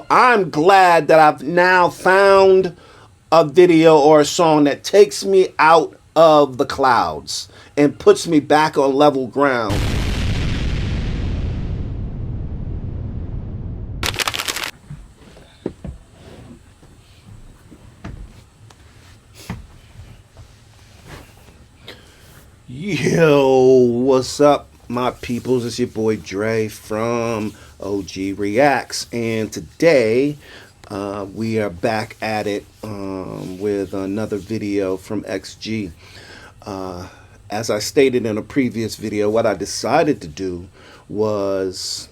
I'm glad that I've now found a video or a song that takes me out of the clouds and puts me back on level ground. Yo, what's up, my peoples? It's your boy Dre from OG Reacts, and today we are back at it with another video from XG. As I stated in a previous video, what I decided to do was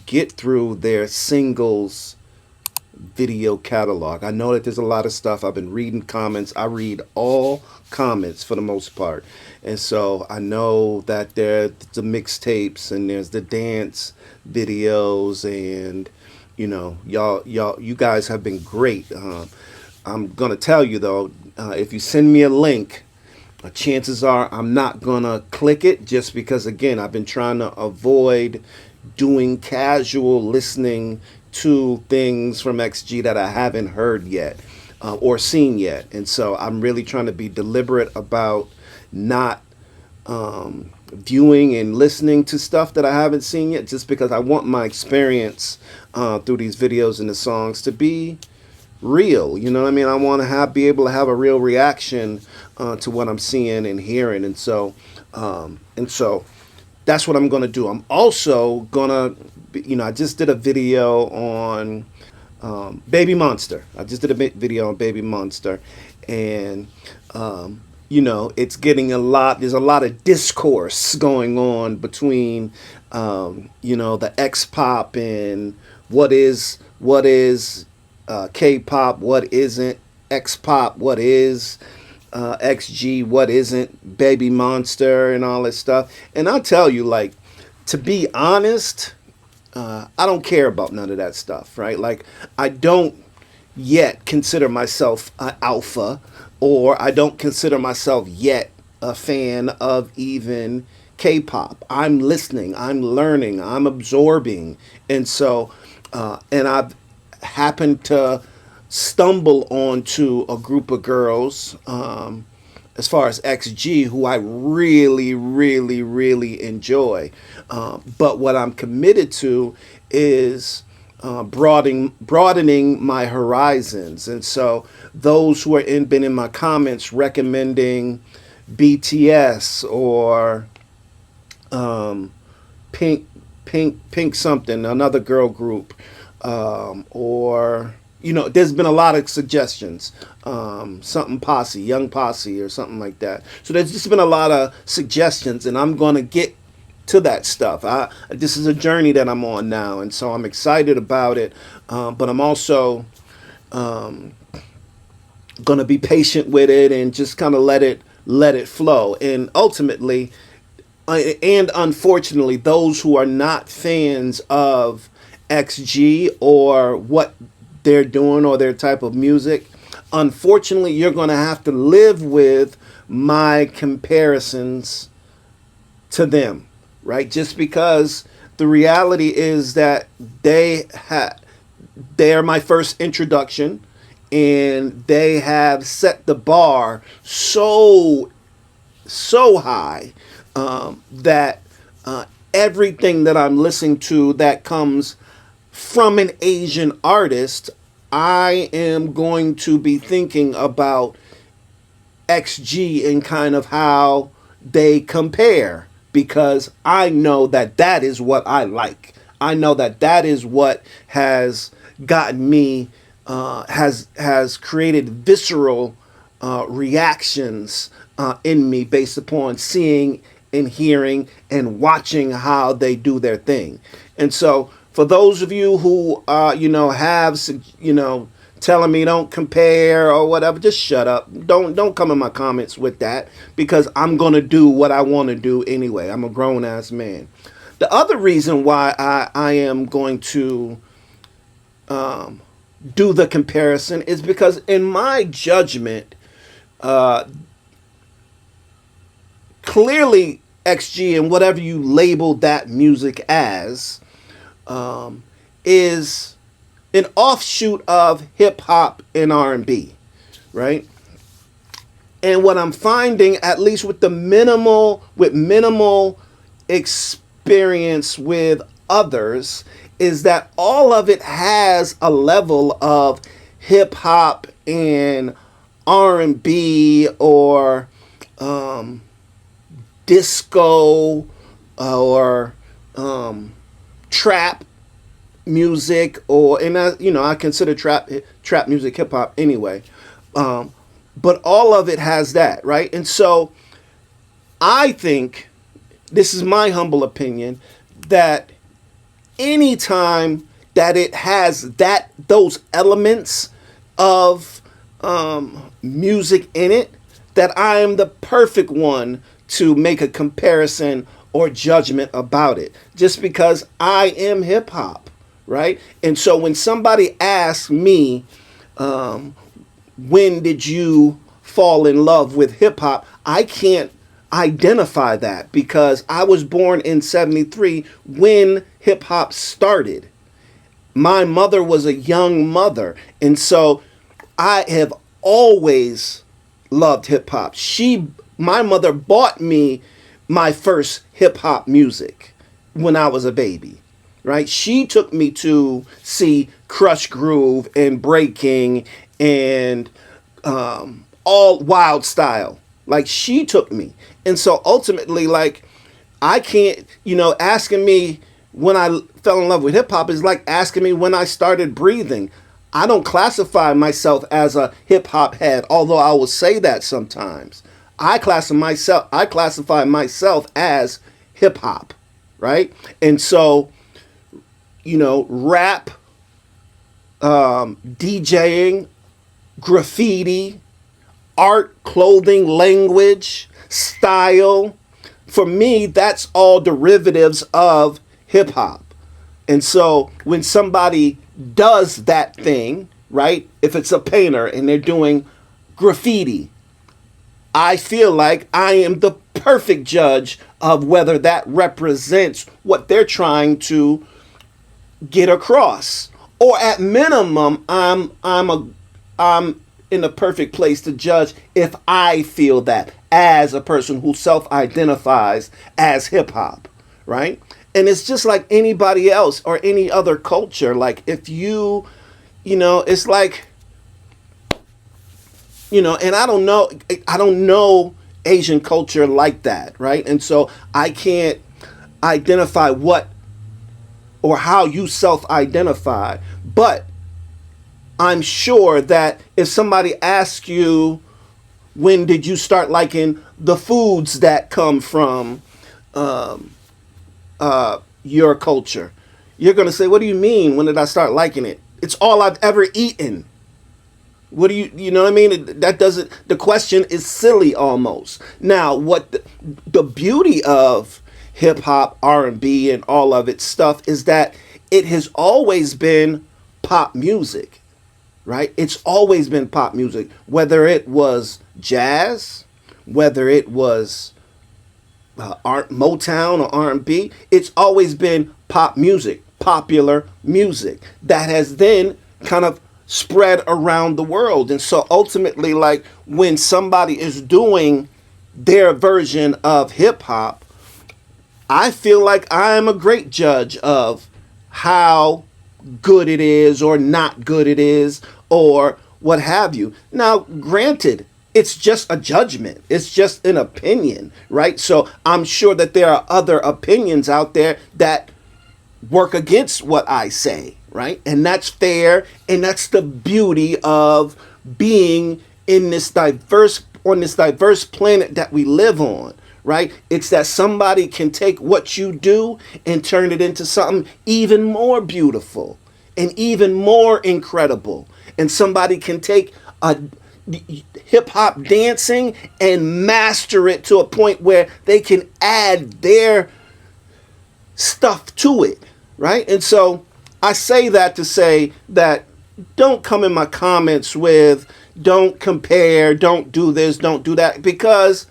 get through their singles video catalog. I know that there's a lot of stuff. I've been reading comments. I read all comments for the most part. And so I know that there's the mixtapes and there's the dance videos, and you guys have been great. I'm gonna tell you though, if you send me a link, chances are I'm not gonna click it, just because again I've been trying to avoid doing casual listening to things from XG that I haven't heard yet or seen yet. And so I'm really trying to be deliberate about not viewing and listening to stuff that I haven't seen yet, just because I want my experience through these videos and the songs to be real. You know what I mean? I want to be able to have a real reaction to what I'm seeing and hearing. And so that's what I'm going to do. I'm also going to, I just did a video on Baby Monster. I just did a video on Baby Monster. And, it's getting there's a lot of discourse going on between, the X-pop and what is K-pop, what isn't X-pop, what is XG, what isn't Baby Monster, and all that stuff. And I'll tell you, like, to be honest, I don't care about none of that stuff, right? Like, I don't yet consider myself an alpha, or I don't consider myself yet a fan of even K-pop. I'm listening, I'm learning, I'm absorbing. And so, and I've happened to stumble onto a group of girls, as far as XG, who I really, really, really enjoy. But what I'm committed to is broadening my horizons. And so those who are been in my comments recommending BTS or Pink something, another girl group, or there's been a lot of suggestions, something Posse, Young Posse, or something like that. So there's just been a lot of suggestions, and I'm going to get to that stuff. This is a journey that I'm on now, and so I'm excited about it, but I'm also going to be patient with it and just kind of let it flow. And ultimately, and unfortunately, those who are not fans of XG or what they're doing or their type of music, unfortunately, you're going to have to live with my comparisons to them, right? Just because the reality is that they are my first introduction, and they have set the bar so high that everything that I'm listening to that comes from an Asian artist, I am going to be thinking about XG and kind of how they compare, because I know that that is what I like. I know that that is what has gotten me, has created visceral reactions in me based upon seeing and hearing and watching how they do their thing. And so for those of you who have telling me don't compare or whatever, just shut up. Don't come in my comments with that, because I'm gonna do what I want to do anyway. I'm a grown ass man. The other reason why I am going to do the comparison is because, in my judgment, clearly XG and whatever you label that music as is an offshoot of hip hop and R&B, right? And what I'm finding, at least with minimal experience with others, is that all of it has a level of hip hop and R&B or disco or trap music, or and I consider trap music hip hop anyway. But all of it has that, right? And so I think, this is my humble opinion, that anytime that it has those elements of music in it, that I am the perfect one to make a comparison or judgment about it, just because I am hip hop, right? And so when somebody asks me, when did you fall in love with hip hop, I can't identify that, because I was born in 73 when hip hop started. My mother was a young mother, and so I have always loved hip hop. My mother bought me my first hip hop music when I was a baby, right? She took me to see Crush Groove and Breaking and all Wild Style. Like, she took me. And so ultimately, like, I can't, asking me when I fell in love with hip hop is like asking me when I started breathing. I don't classify myself as a hip hop head, although I will say that sometimes. I classify myself as hip hop, right? And so, rap, DJing, graffiti, art, clothing, language, style, for me, that's all derivatives of hip hop. And so when somebody does that thing, right, if it's a painter and they're doing graffiti, I feel like I am the perfect judge of whether that represents what they're trying to get across. Or at minimum, I'm in a perfect place to judge if I feel that as a person who self-identifies as hip hop, right? And it's just like anybody else or any other culture. Like, if it's like, and I don't know Asian culture like that, right? And so I can't identify what or how you self-identify, but I'm sure that if somebody asks you, when did you start liking the foods that come from your culture, you're going to say, what do you mean, when did I start liking it? It's all I've ever eaten. What do you know what I mean? The question is silly almost. Now, what the beauty of hip hop, R&B, and all of its stuff is that it has always been pop music, right? It's always been pop music, whether it was jazz, whether it was Motown or R&B. It's always been pop music, popular music that has then kind of spread around the world. And so ultimately, like, when somebody is doing their version of hip hop, I feel like I am a great judge of how good it is or not good it is or what have you. Now, granted, it's just a judgment. It's just an opinion, right? So I'm sure that there are other opinions out there that work against what I say, right? And that's fair, and that's the beauty of being in this diverse planet that we live on, right? It's that somebody can take what you do and turn it into something even more beautiful and even more incredible. And somebody can take a hip hop dancing and master it to a point where they can add their stuff to it, right? And so I say that to say that don't come in my comments with don't compare, don't do this, don't do that, because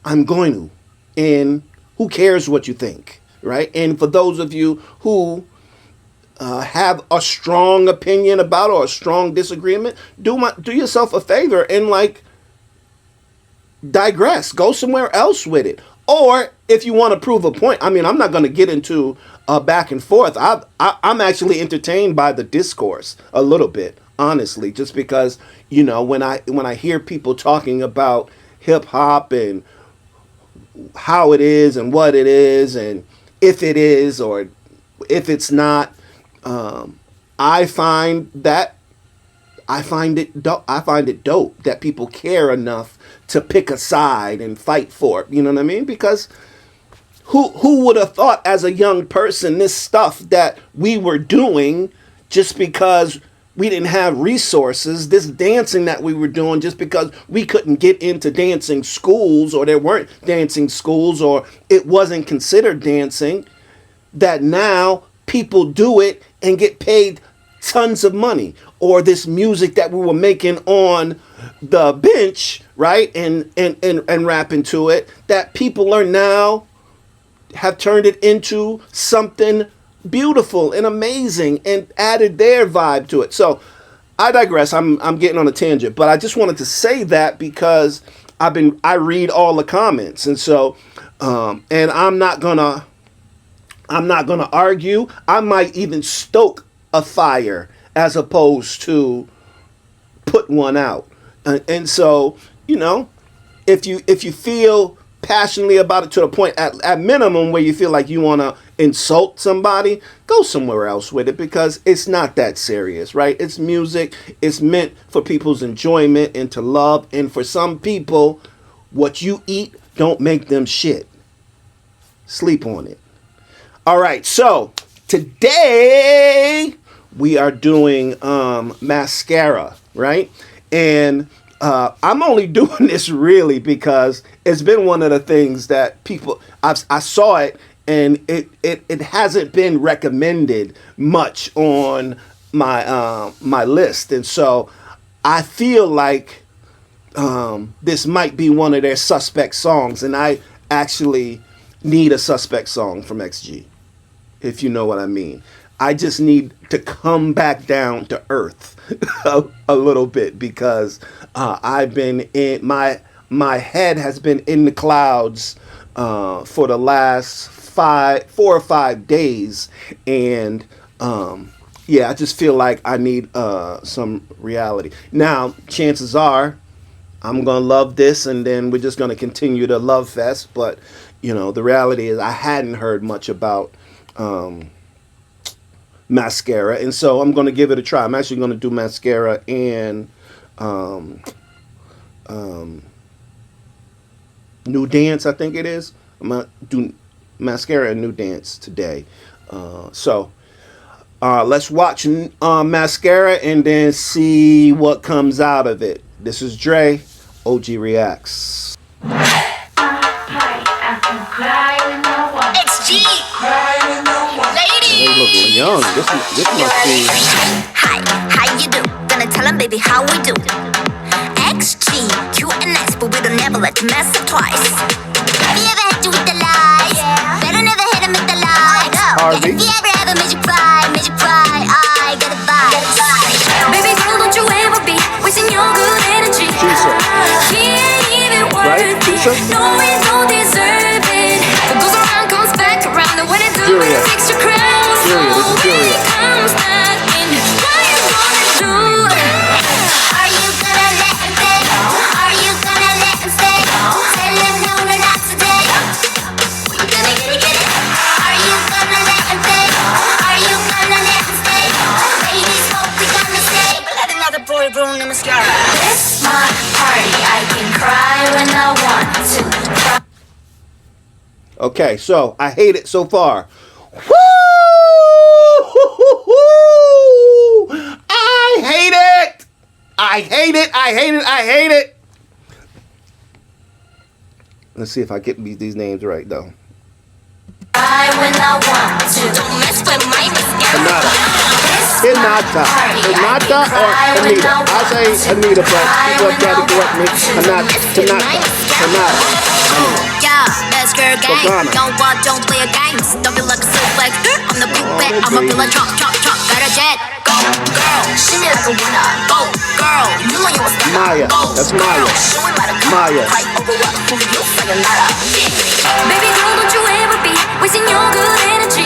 I'm going to. And who cares what you think, right? And for those of you who have a strong opinion about or a strong disagreement, do yourself a favor and like digress, go somewhere else with it. Or if you want to prove a point, I mean, I'm not going to get into back and forth. I'm actually entertained by the discourse a little bit, honestly, just because, you know, when I hear people talking about hip hop and how it is and what it is and if it is or if it's not, I find it dope that people care enough to pick a side and fight for it. You know what I mean? Because who would have thought as a young person this stuff that we were doing just because we didn't have resources, this dancing that we were doing just because we couldn't get into dancing schools or there weren't dancing schools or it wasn't considered dancing, that now people do it and get paid tons of money. Or this music that we were making on the bench, right, and rapping to it, that people are now have turned it into something beautiful and amazing and added their vibe to it. So I digress. I'm getting on a tangent, but I just wanted to say that because I read all the comments, and so and I'm not gonna argue. I might even stoke a fire as opposed to put one out. And so, you know, if you feel passionately about it to the point at minimum where you feel like you want to insult somebody, go somewhere else with it because it's not that serious, right? It's music. It's meant for people's enjoyment and to love. And for some people, what you eat don't make them shit. Sleep on it. All right, so today we are doing Mascara, right? And I'm only doing this really because it's been one of the things that I saw it and it hasn't been recommended much on my list, and so I feel like this might be one of their suspect songs, and I actually need a suspect song from XG, if you know what I mean. I just need to come back down to earth a little bit because I've been in my head has been in the clouds for the last 4 or 5 days, and yeah, I just feel like I need some reality. Now, chances are I'm gonna love this, and then we're just gonna continue to love fest. But you know, the reality is I hadn't heard much about Mascara, and so I'm going to give it a try. I'm actually going to do Mascara and New Dance, I think it is. I'm going to do Mascara and New Dance today. So let's watch Mascara and then see what comes out of it. This is Dre, OG Reacts. XG. They look young. This must be. Hi, how you do? Gonna tell them, baby, how we do. XG, cute and nice, but we don't never let you mess up twice. Have you ever had you with the lies? Yeah. Better never hit him with the lies. Yeah, if you ever have a made you cry, I got a vibe. Baby girl, don't you ever be wasting your good energy. He ain't even worth it. No, we don't deserve it. What goes around comes back around, and when it do, it takes your crown. So when it comes back in, what you gonna do? Are you gonna let him stay? Are you gonna let him stay? Tell him no, not today. You gonna get it? Are you gonna let him stay? Are you gonna let him stay? Baby, hope we gonna stay, but let another boy ruin the mascara. This my party, I can cry when I want to. Okay, so I hate it so far. Woo! I hate it! I hate it! I hate it! I hate it! Let's see if I get these names right, though. When I want to. Don't mess with my mascara. Hinata or Anita. I say Anita, but people try to correct me. Hinata. Yeah, best girl gang. Don't play games. Don't be like a silk like I'm the big bet. I'm a feel like chop. Better jet, go girl. Shoot me like a winner, go girl. You know you a stunner. Maya. Go, That's girl. Maya. Show him how to come. Maya. Fight over what? Who you? Sayonara. Baby girl, don't you ever be wasting your good energy.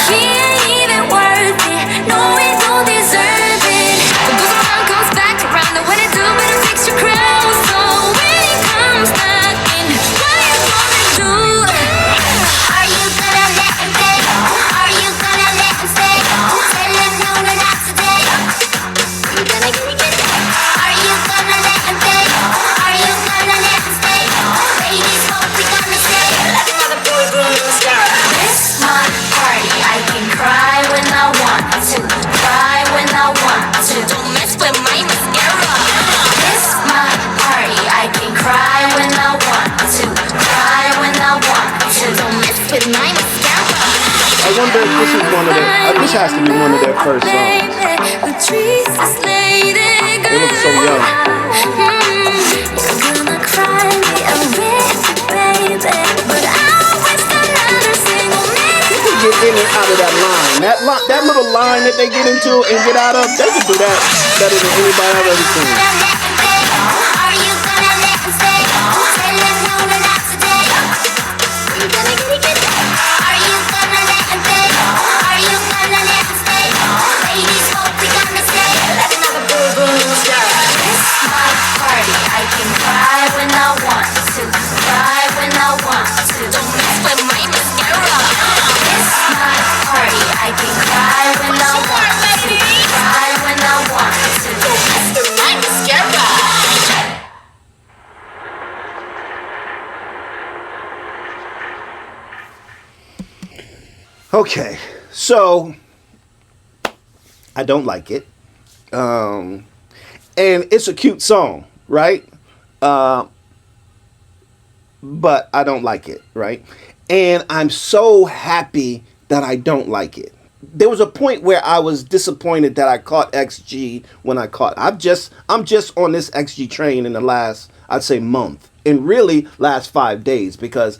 He ain't even worth it. No, he don't deserve it. What goes around comes back around. And when it do, better fix your crown. So when he comes knocking, what you gonna do? Are you gonna let him stay? Are you gonna let him stay? Tell him no, no, not today. Are you gonna get it? Are you gonna let him stay? Are you gonna let him stay? Ladies, what we gonna say? Like another boy blue mascara. This my party. I can cry when I want to. Cry when I want to. Don't mess with my mascara. This my party. I can cry when I want to. Cry when I want to. Don't mess with my mascara. I wonder if this is one of their. This has to be one of their first songs. They look so young. They can get in and out of that line. That little line that they get into and get out of, they can do that better than anybody I've ever seen. Are you gonna let him stay? Tell him no, no, not today. Are you gonna get it? Are you gonna let him stay? Are you gonna let him stay? Ladies, what we gonna say? Like another boo boo mascara. This my party. I can cry when I want to. Cry when I want to. Don't mess with my mascara. This my party. I can cry when I want to. Cry when I want to. Don't mess with my mascara. Okay, so I don't like it, and it's a cute song, right? But I don't like it, right? And I'm so happy that I don't like it. There was a point where I was disappointed that I caught XG when I caught. I'm just on this XG train in the last, I'd say, month, and really last 5 days, because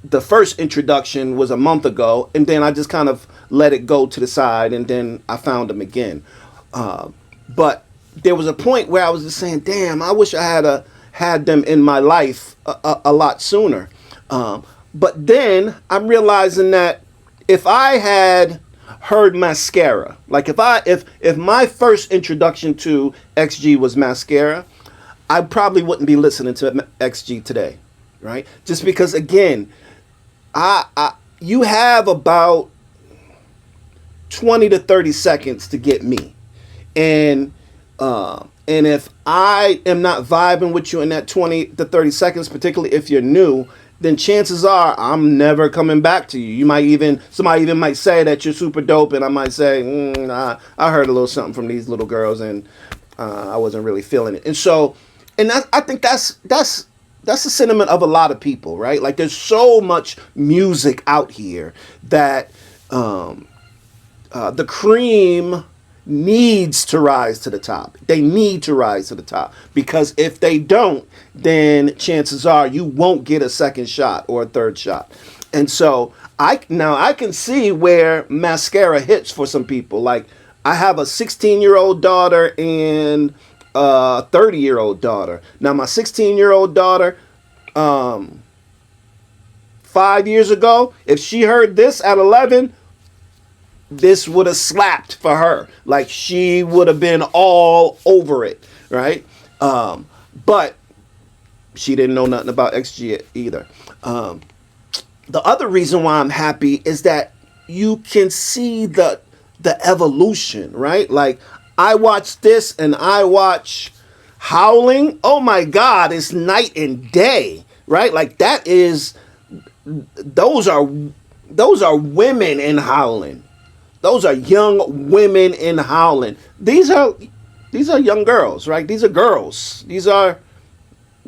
the first introduction was a month ago, and then I just kind of let it go to the side, and then I found them again. But there was a point where I was just saying, damn, I wish I had them in my life a lot sooner. But then I'm realizing that if I had heard Mascara, like if my first introduction to XG was Mascara, I probably wouldn't be listening to XG today, right? Just because, again, you have about 20 to 30 seconds to get me, and if I am not vibing with you in that 20 to 30 seconds, particularly if you're new, then chances are I'm never coming back to you. Somebody even might say that you're super dope, and I might say, I heard a little something from these little girls, and I wasn't really feeling it. And so, I think that's the sentiment of a lot of people, right? Like, there's so much music out here that the cream needs to rise to the top. They need to rise to the top, because if they don't, then chances are you won't get a second shot or a third shot. And so I can see where Mascara hits for some people. Like, I have a 16-year-old daughter and a 30-year-old daughter. Now, my 16-year-old daughter, 5 years ago, if she heard this at 11, this would have slapped for her. Like, she would have been all over it, right? But she didn't know nothing about XG either. The other reason why I'm happy is that you can see the evolution, right? Like, I watch this and I watch Howling. Oh my God, it's night and day, right? Like, those are women in Howling. Those are young women in Howling. These are young girls, right? These are girls.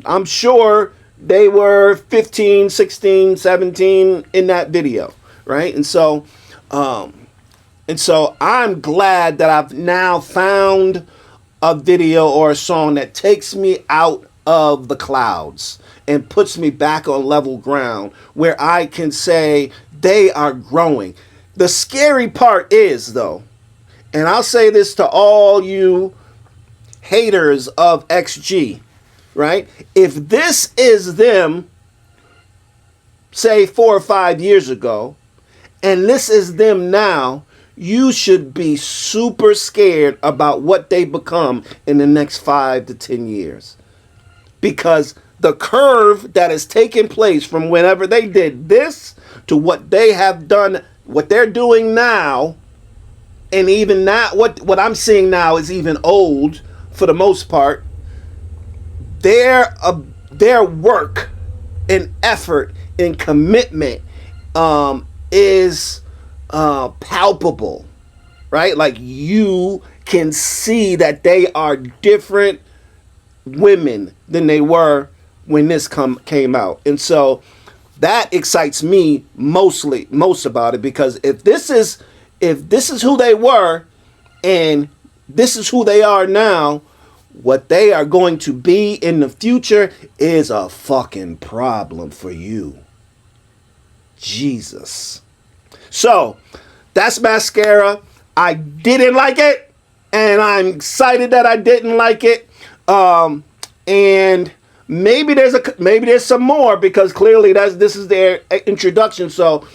I'm sure they were 15, 16, 17 in that video, right? And so I'm glad that I've now found a video or a song that takes me out of the clouds and puts me back on level ground, where I can say they are growing. The scary part is, though, And I'll say this to all you haters of XG, right? If this is them, say 4 or 5 years ago, and this is them now, you should be super scared about what they become in the next 5 to 10 years. Because the curve that is taking place from whenever they did this to what they have done, what they're doing now, and even now, what I'm seeing now is even old for the most part. Their work and effort and commitment is palpable, right? Like you can see that they are different women than they were when this came out. And so that excites me most about it, because if this is who they were and this is who they are now, what they are going to be in the future is a fucking problem for you. Jesus. So that's Mascara. I didn't like it, and I'm excited that I didn't like it. And maybe there's some more, because clearly this is their introduction. So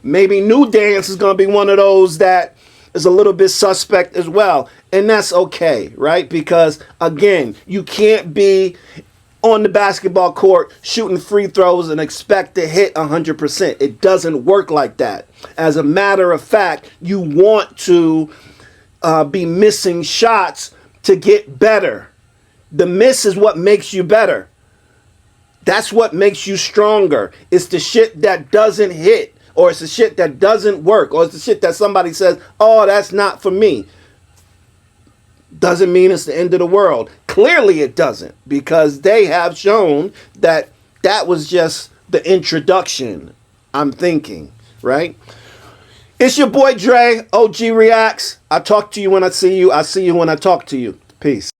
maybe New Dance is gonna be one of those that is a little bit suspect as well, and that's okay, right? Because again, you can't be on the basketball court shooting free throws and expect to hit 100%. It doesn't work like that. As a matter of fact, you want to be missing shots to get better. The miss is what makes you better. That's what makes you stronger. It's the shit that doesn't hit, or it's the shit that doesn't work, or it's the shit that somebody says, oh, that's not for me. Doesn't mean it's the end of the world. Clearly it doesn't, because they have shown that that was just the introduction, I'm thinking, right? It's your boy Dre, OG Reacts. I talk to you when I see you. I see you when I talk to you. Peace.